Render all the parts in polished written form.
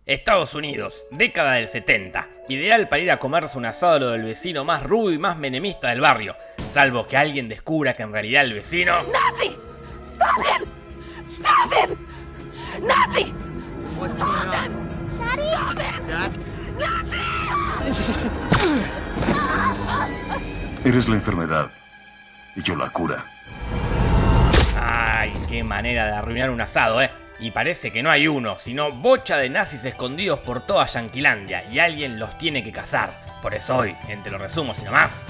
Estados Unidos, década del 70. Ideal para ir a comerse un asado lo del vecino más rubio y más menemista del barrio. Salvo que alguien descubra que en realidad el vecino... Nazi! Stop him! Stop him! Nazi! What's going on? Daddy! Stop him! Dad? Nazi! Eres la enfermedad y yo la cura. Ay, qué manera de arruinar un asado, Y parece que no hay uno, sino bocha de nazis escondidos por toda Yanquilandia y alguien los tiene que cazar. Por eso hoy, entre los resumos y nomás,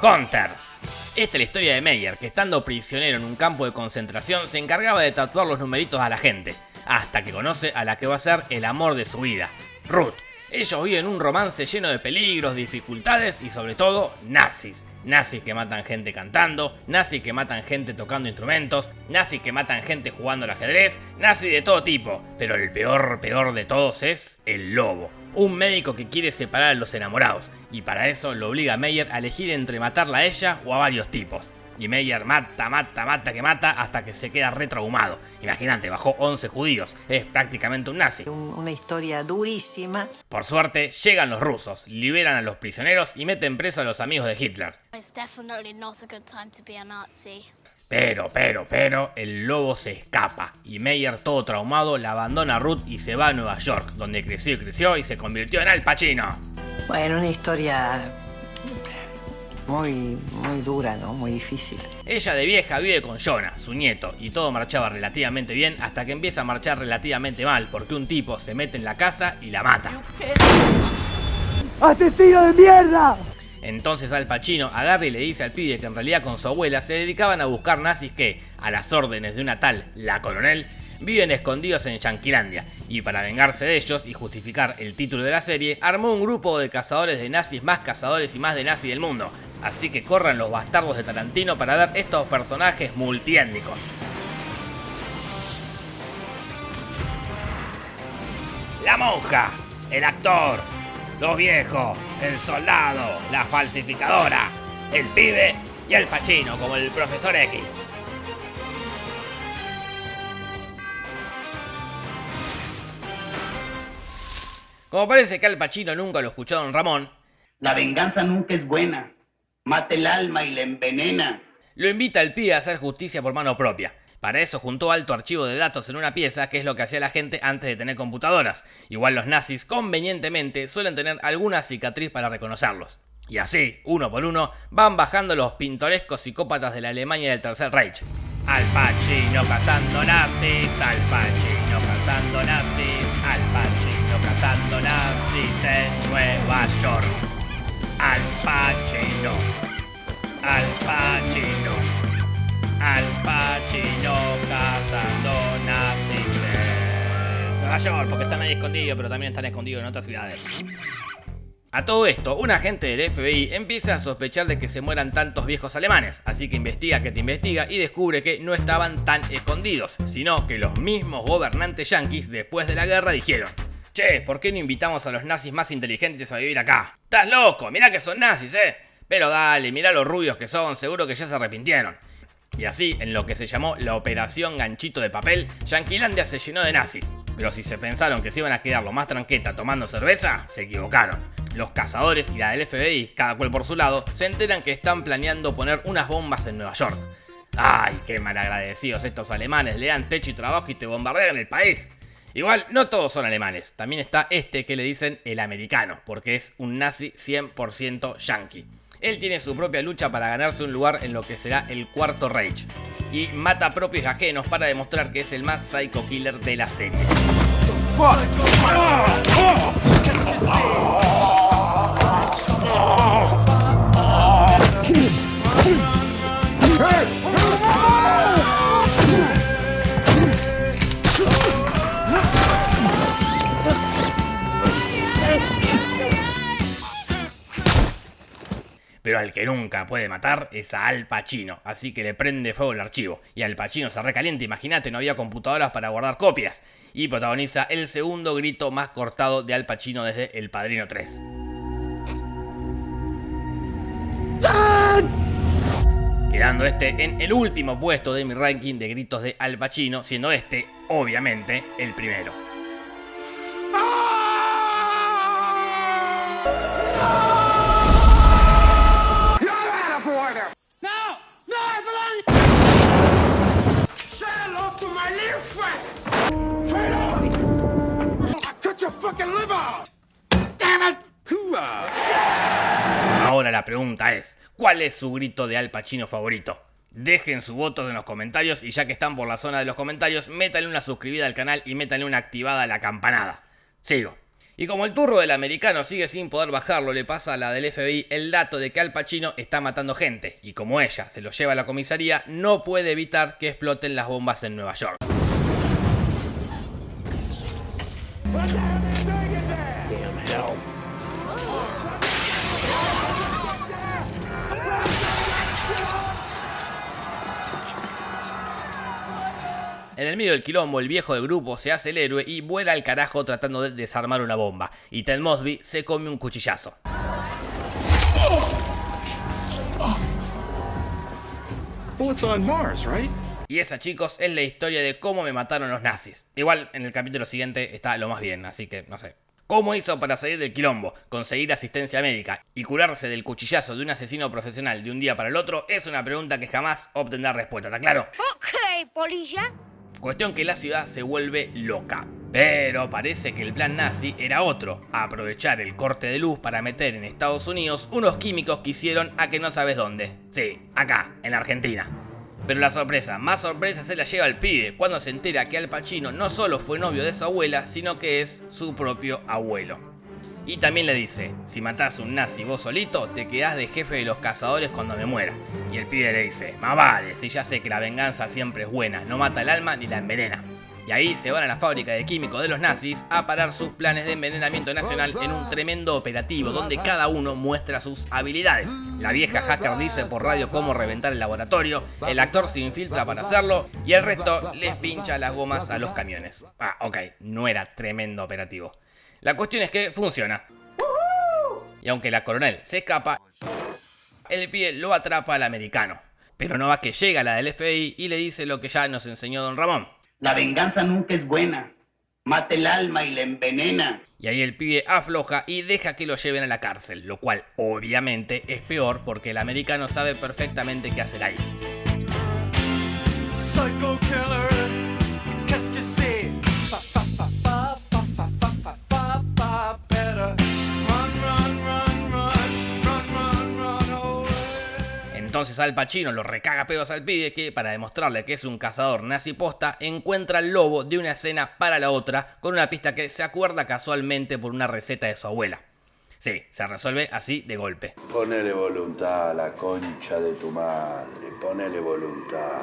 Hunters. Esta es la historia de Meyer, que estando prisionero en un campo de concentración se encargaba de tatuar los numeritos a la gente, hasta que conoce a la que va a ser el amor de su vida, Ruth. Ellos viven un romance lleno de peligros, dificultades y sobre todo nazis. Nazis que matan gente cantando, nazis que matan gente tocando instrumentos, nazis que matan gente jugando al ajedrez, nazis de todo tipo. Pero el peor de todos es el lobo. Un médico que quiere separar a los enamorados y para eso lo obliga a Meyer a elegir entre matarla a ella o a varios tipos. Y Meyer mata hasta que se queda retraumado. Imagínate, bajó 11 judíos, es prácticamente un nazi. Una historia durísima. Por suerte, llegan los rusos, liberan a los prisioneros y meten preso a los amigos de Hitler. It's definitely not a good time to be a Nazi. Pero, el lobo se escapa y Meyer, todo traumado, la abandona a Ruth y se va a Nueva York, donde creció y se convirtió en Al Pacino. Bueno, una historia muy dura, ¿no? Muy difícil. Ella de vieja vive con Jonah, su nieto, y todo marchaba relativamente bien hasta que empieza a marchar relativamente mal, porque un tipo se mete en la casa y la mata. ¡Asesino de mierda! Entonces Al Pacino agarra y le dice al pibe que en realidad con su abuela se dedicaban a buscar nazis que, a las órdenes de una tal La Coronel, viven escondidos en Yanquilandia, y para vengarse de ellos y justificar el título de la serie, armó un grupo de cazadores de nazis más cazadores y más de nazis del mundo. Así que corran los bastardos de Tarantino para ver estos personajes multiétnicos. La monja, el actor, los viejos, el soldado, la falsificadora, el pibe y el Pacino como el profesor X. Como parece que Al Pacino nunca lo escuchó Don Ramón, la venganza nunca es buena. Mata el alma y la envenena. Lo invita al pibe a hacer justicia por mano propia. Para eso juntó alto archivo de datos en una pieza, que es lo que hacía la gente antes de tener computadoras. Igual los nazis, convenientemente, suelen tener alguna cicatriz para reconocerlos. Y así, uno por uno, van bajando los pintorescos psicópatas de la Alemania del Tercer Reich. Al Pacino cazando nazis, Al Pacino cazando nazis, Al Pacino cazando nazis en Nueva York. Al Pacino, Al Pacino, Al Pacino cazando nazis en Nueva York, porque están ahí escondidos, pero también están escondidos en otras ciudades. A todo esto, un agente del FBI empieza a sospechar de que se mueran tantos viejos alemanes, así que investiga y descubre que no estaban tan escondidos, sino que los mismos gobernantes yanquis después de la guerra dijeron: che, ¿por qué no invitamos a los nazis más inteligentes a vivir acá? ¡Estás loco! Mirá que son nazis, Pero dale, mirá los rubios que son, seguro que ya se arrepintieron. Y así, en lo que se llamó la Operación Ganchito de Papel, Yanquilandia se llenó de nazis. Pero si se pensaron que se iban a quedar lo más tranqueta tomando cerveza, se equivocaron. Los cazadores y la del FBI, cada cual por su lado, se enteran que están planeando poner unas bombas en Nueva York. ¡Ay, qué malagradecidos estos alemanes! Le dan techo y trabajo y te bombardean el país. Igual, no todos son alemanes. También está este que le dicen el americano, porque es un nazi 100% yanqui. Él tiene su propia lucha para ganarse un lugar en lo que será el Cuarto Reich. Y mata propios y ajenos para demostrar que es el más psycho killer de la serie. Pero al que nunca puede matar es a Al Pacino, así que le prende fuego el archivo. Y Al Pacino se recalienta, imagínate, no había computadoras para guardar copias. Y protagoniza el segundo grito más cortado de Al Pacino desde El Padrino 3. Quedando este en el último puesto de mi ranking de gritos de Al Pacino, siendo este, obviamente, el primero. Ahora la pregunta es, ¿cuál es su grito de Al Pacino favorito? Dejen su voto en los comentarios y ya que están por la zona de los comentarios, métanle una suscribida al canal y métanle una activada a la campanada. Sigo. Y como el turro del americano sigue sin poder bajarlo, le pasa a la del FBI el dato de que Al Pacino está matando gente. Y como ella se lo lleva a la comisaría, no puede evitar que exploten las bombas en Nueva York. En el medio del quilombo, el viejo del grupo se hace el héroe y vuela al carajo tratando de desarmar una bomba. Y Ted Mosby se come un cuchillazo. Bullets on Mars, right? Y esa, chicos, es la historia de cómo me mataron los nazis. Igual, en el capítulo siguiente está lo más bien, así que no sé. ¿Cómo hizo para salir del quilombo, conseguir asistencia médica y curarse del cuchillazo de un asesino profesional de un día para el otro? Es una pregunta que jamás obtendrá respuesta, ¿está claro? Ok, polilla. Cuestión que la ciudad se vuelve loca. Pero parece que el plan nazi era otro, aprovechar el corte de luz para meter en Estados Unidos unos químicos que hicieron a que no sabes dónde. Sí, acá, en la Argentina. Pero la sorpresa, más sorpresa se la lleva el pibe cuando se entera que Al Pacino no solo fue novio de su abuela, sino que es su propio abuelo. Y también le dice, si matás a un nazi vos solito, te quedás de jefe de los cazadores cuando me muera. Y el pibe le dice, más vale, si ya sé que la venganza siempre es buena, no mata el alma ni la envenena. Y ahí se van a la fábrica de químicos de los nazis a parar sus planes de envenenamiento nacional en un tremendo operativo donde cada uno muestra sus habilidades. La vieja hacker dice por radio cómo reventar el laboratorio, el actor se infiltra para hacerlo y el resto les pincha las gomas a los camiones. Ah, ok, no era tremendo operativo. La cuestión es que funciona. Y aunque la coronel se escapa, el pibe lo atrapa al americano. Pero no va que llega la del FBI y le dice lo que ya nos enseñó don Ramón. La venganza nunca es buena. Mata el alma y la envenena. Y ahí el pibe afloja y deja que lo lleven a la cárcel, lo cual obviamente es peor porque el americano sabe perfectamente qué hacer ahí. Psycho killer, qu'est-ce que c'est? Better run away. Entonces Al Pacino lo recaga pedos al pibe que, para demostrarle que es un cazador nazi posta, encuentra el lobo de una escena para la otra con una pista que se acuerda casualmente por una receta de su abuela. Sí, se resuelve así de golpe. Ponele voluntad a la concha de tu madre, ponele voluntad.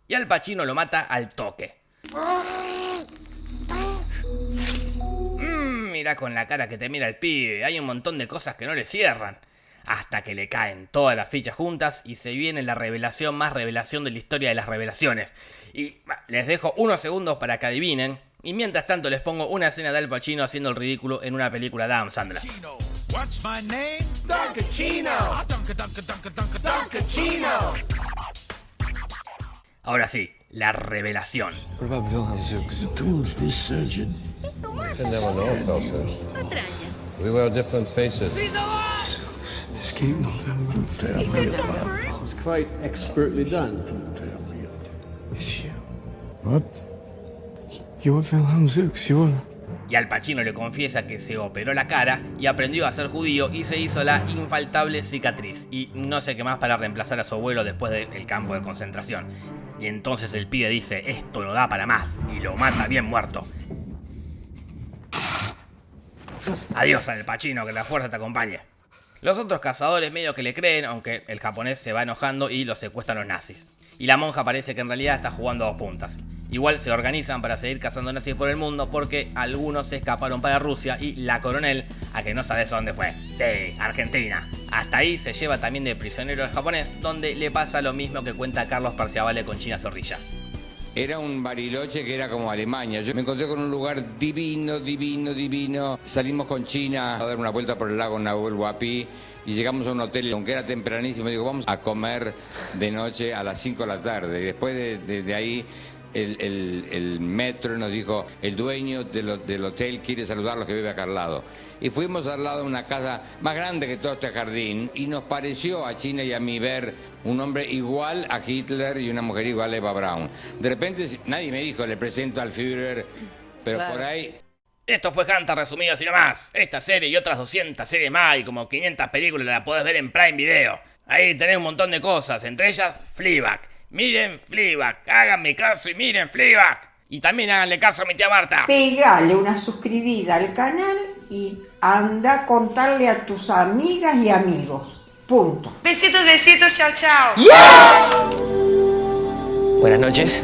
Y Al Pacino lo mata al toque. Mira con la cara que te mira el pibe, hay un montón de cosas que no le cierran. Hasta que le caen todas las fichas juntas y se viene la revelación más revelación de la historia de las revelaciones. Y les dejo unos segundos para que adivinen. Y mientras tanto les pongo una escena de Al Pacino haciendo el ridículo en una película de Adam Sandler. What's my name? Dunkachino. Dunkachino. Ahora sí, la revelación. What about Wilhelm Zux? Who's this surgeon? You never know, Felsus. We wear different faces. Escape November. This is quite expertly done. It's you. What? You're Wilhelm Zux. You're... Y Al Pacino le confiesa que se operó la cara y aprendió a ser judío y se hizo la infaltable cicatriz. Y no sé qué más para reemplazar a su abuelo después del campo de concentración. Y entonces el pibe dice, esto no da para más, y lo mata bien muerto. Adiós Al Pacino, que la fuerza te acompañe. Los otros cazadores medio que le creen, aunque el japonés se va enojando y lo secuestran los nazis. Y la monja parece que en realidad está jugando a dos puntas. Igual se organizan para seguir cazando nazis por el mundo porque algunos se escaparon para Rusia y la coronel, a que no sabes dónde fue. Sí, Argentina. Hasta ahí se lleva también de prisionero el japonés, donde le pasa lo mismo que cuenta Carlos Parciavale con China Zorrilla. Era un Bariloche que era como Alemania. Yo me encontré con un lugar divino, divino, divino. Salimos con China a dar una vuelta por el lago Nahuel Huapi y llegamos a un hotel, aunque era tempranísimo, digo, vamos a comer de noche a las 5 de la tarde. Y después de ahí el metro nos dijo, el dueño del hotel quiere saludar a los que viven acá al lado. Y fuimos al lado de una casa más grande que todo este jardín y nos pareció a China y a mí ver un hombre igual a Hitler y una mujer igual a Eva Braun. De repente nadie me dijo, le presento al Führer, pero claro. Por ahí... Esto fue Hunter resumido así nomás. Esta serie y otras 200 series más y como 500 películas la podés ver en Prime Video. Ahí tenés un montón de cosas, entre ellas Fleabag. Miren Fleabag, háganme caso y miren Fleabag. Y también háganle caso a mi tía Marta. Pegale una suscribida al canal y anda a contarle a tus amigas y amigos. Punto. Besitos, besitos, chao, chao. ¡Yeah! Buenas noches.